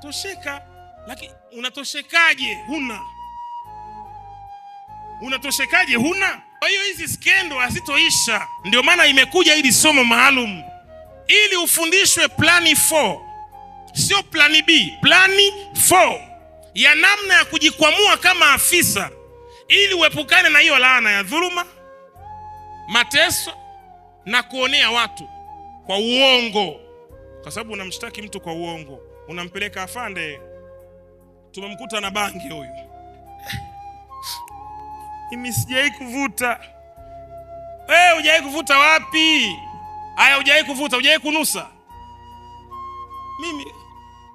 natosheka. Lakini unatoshekaje? Unatoshekaje? Huna. Kwa hiyo hizi skendo hazitoisha. Ndio maana imekuja hili somo maalum ili ufundishwe plani 4, sio plani B, plani 4 ya namna ya kujikwamua kama afisa, ili uepukane na hiyo laana ya dhuluma, mateso na kuonea watu kwa uongo. Kwa sababu unamshtaki mtu kwa uongo, unampeleka afande, tumemkuta na bangi huyu. Mimi sijai kuvuta. Wewe hujai kuvuta wapi? Haya, hujai kuvuta, hujai kunusa. Mimi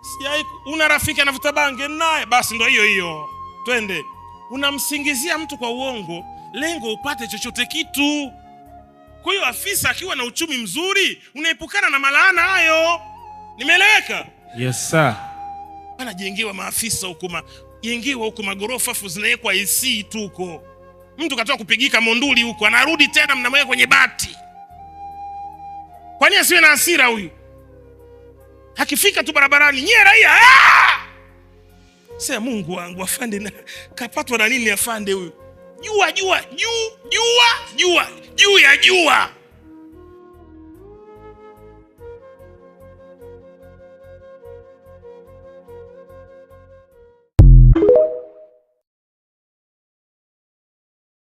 sijai. Una rafiki anavuta bangi naye, basi ndo hiyo. Twende. Unamsingizia mtu kwa uongo, lengo upate chochote kitu. Kwa hiyo afisa akiwa na uchumi mzuri, unaepukana na malaana hayo. Nimeeleweka? Yes sir. Anajengewa maafisa huko, jengewa huko magorofa afu zinawekwa AC tu huko. Mtu katoka kupigika Monduli huko, anarudi tena mnamweka kwenye bati. Kwani asiwe na hasira huyu? Akifika tu barabarani, nyie raia, sema Mungu wangu, afande kapatwa na nini afande huyu? Jua juu ya jua.